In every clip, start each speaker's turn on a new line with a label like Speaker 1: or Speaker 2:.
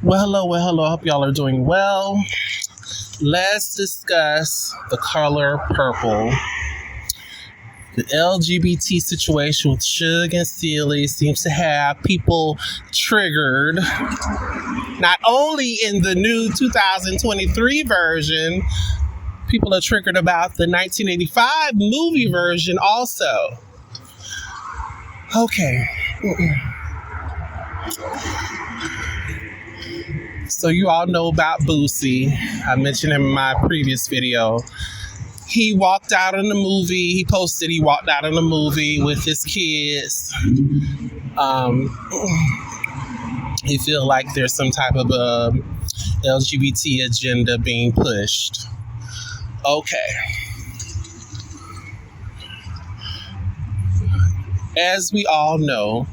Speaker 1: Well, hello. I hope y'all are doing well. Let's discuss the color purple. The LGBT situation with Suge and Celie seems to have people triggered, not only in the new 2023 version, people are triggered about the 1985 movie version also. Okay. So you all know about Boosie. I mentioned him in my previous video. He walked out in the movie. He posted he walked out in the movie with his kids. He feel like there's some type of LGBT agenda being pushed. Okay. As we all know,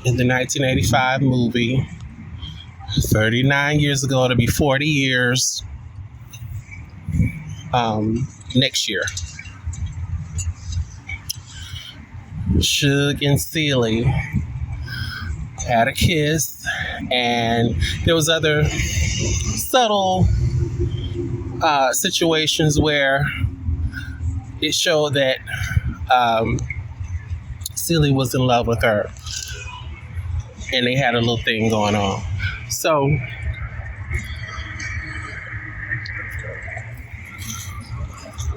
Speaker 1: in the 1985 movie, 39 years ago, it'll be 40 years next year. Suge and Celie had a kiss, and there was other subtle situations where it showed that Celie was in love with her, and they had a little thing going on. So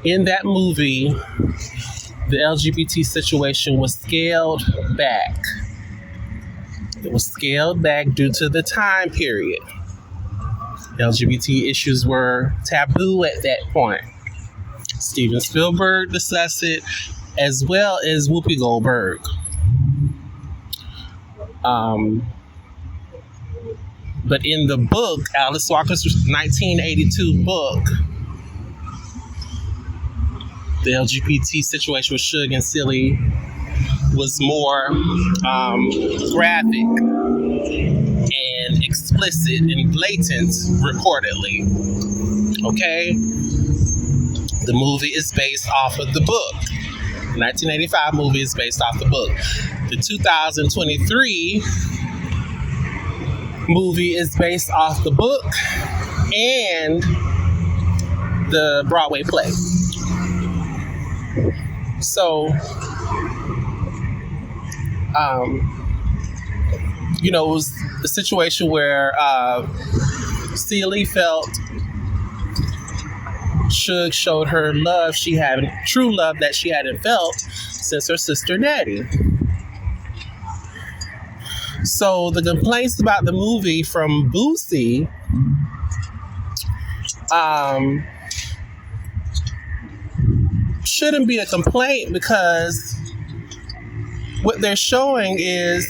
Speaker 1: in that movie, the LGBT situation was scaled back. It was scaled back due to the time period. LGBT issues were taboo at that point. Steven Spielberg discussed it, as well as Whoopi Goldberg. But in the book, Alice Walker's 1982 book, the LGBT situation with Suge and Celie was more graphic and explicit and blatant, reportedly. Okay? The movie is based off of the book. The 1985 movie is based off the book. The 2023 movie is based off the book and the Broadway play. So, it was a situation where Celie felt Suge showed her love true love that she hadn't felt since her sister Natty. So the complaints about the movie from Boosie shouldn't be a complaint, because what they're showing is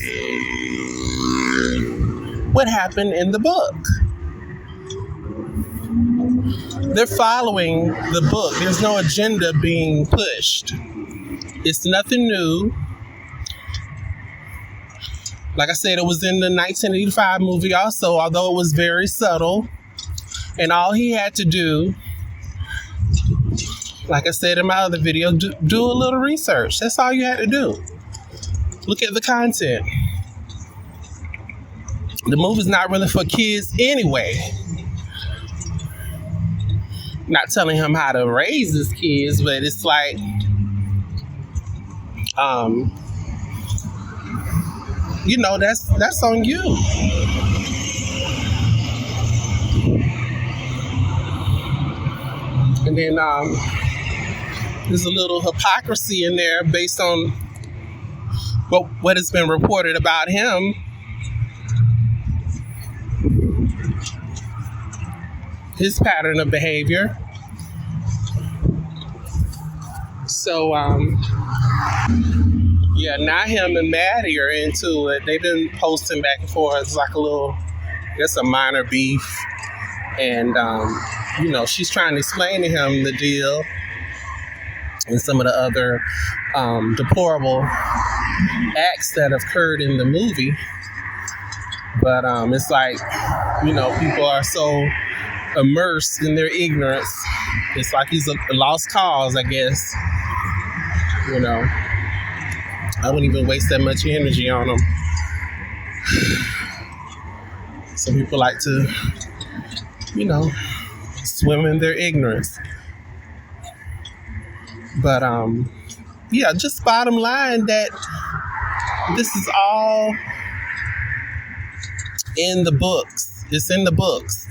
Speaker 1: what happened in the book. They're following the book. There's no agenda being pushed. It's nothing new. Like I said, it was in the 1985 movie also, although it was very subtle. And all he had to do, like I said in my other video, do a little research. That's all you had to do. Look at the content. The movie's not really for kids anyway. Not telling him how to raise his kids, but it's like, that's on you. And then there's a little hypocrisy in there based on what has been reported about him. His pattern of behavior. So, now him and Maddie are into it. They've been posting back and forth. It's like a minor beef. And, she's trying to explain to him the deal and some of the other deplorable acts that occurred in the movie. But it's like, people are so immersed in their ignorance. It's like he's a lost cause, I guess. I wouldn't even waste that much energy on him. Some people like to, you know, swim in their ignorance. But yeah, just bottom line that this is all in the books. It's in the books.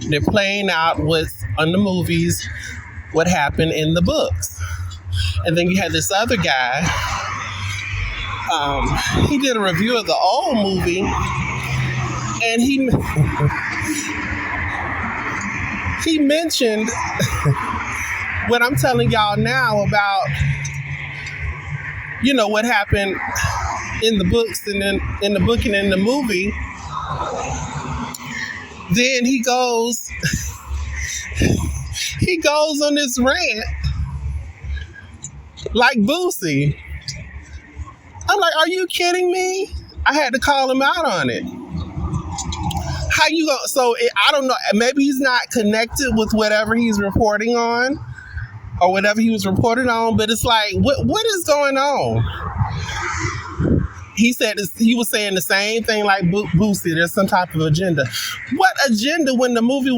Speaker 1: They're playing out what's on the movies, what happened in the books. And then you had this other guy. He did a review of the old movie, and he mentioned what I'm telling y'all now about, you know, what happened in the books and then in the book and in the movie. Then he goes on this rant like Boosie. I'm like, are you kidding me? I had to call him out on it. How you go? So I don't know. Maybe he's not connected with whatever he's reporting on, or whatever he was reported on. But it's like, what is going on? He said he was saying the same thing like Boosie. There's some type of agenda. What agenda when the movie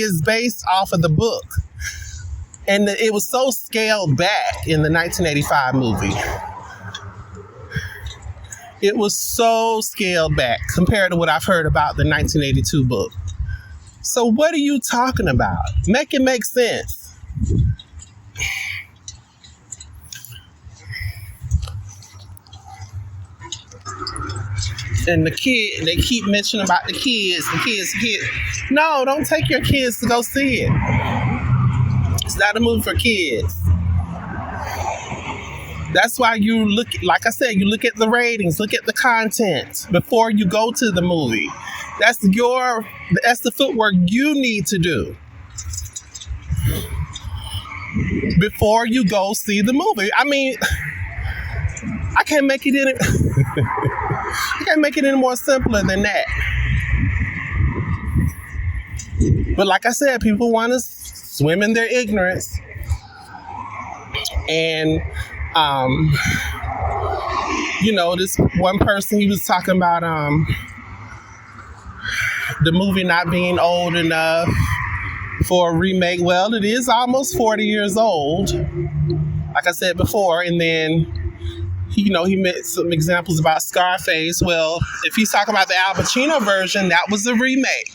Speaker 1: is based off of the book, and it was so scaled back in the 1985 movie. It was so scaled back compared to what I've heard about the 1982 book. So what are you talking about? Make it make sense. And the kid, they keep mentioning about the kids. No, don't take your kids to go see it. It's not a movie for kids. That's why you look, like I said, you look at the ratings, look at the content before you go to the movie. That's the footwork you need to do before you go see the movie. I mean, I can't make it any more simpler than that. But like I said, people want to swim in their ignorance. And you know, this one person, he was talking about the movie not being old enough for a remake. Well, it is almost 40 years old, like I said before. And then he made some examples about Scarface. Well, if he's talking about the Al Pacino version, that was a remake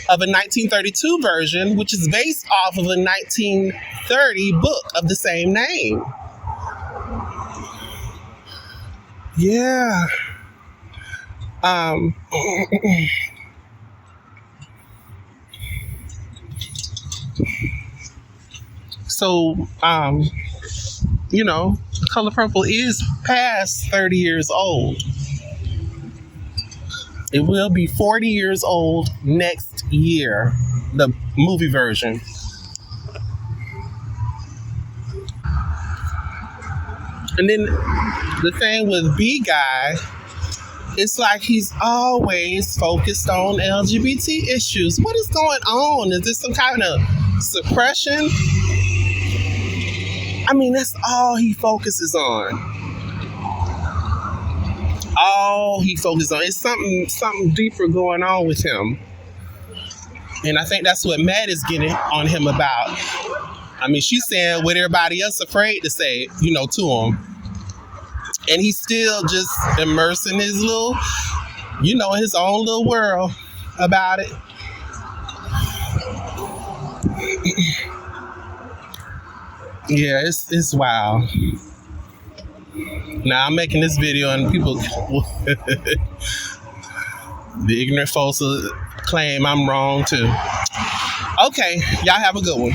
Speaker 1: of a 1932 version, which is based off of a 1930 book of the same name. Yeah. So, you know, The Color Purple is past 30 years old. It will be 40 years old next year, the movie version. And then the thing with B Guy, it's like he's always focused on LGBT issues. What is going on? Is this some kind of suppression? I mean, that's all he focuses on. All he focuses on. It's something deeper going on with him. And I think that's what Matt is getting on him about. I mean, she's saying what everybody else afraid to say, you know, to him. And he's still just immersed in his little, you know, his own little world about it. Yeah, it's wild. Now I'm making this video and people, the ignorant folks will claim I'm wrong too. Okay, y'all have a good one.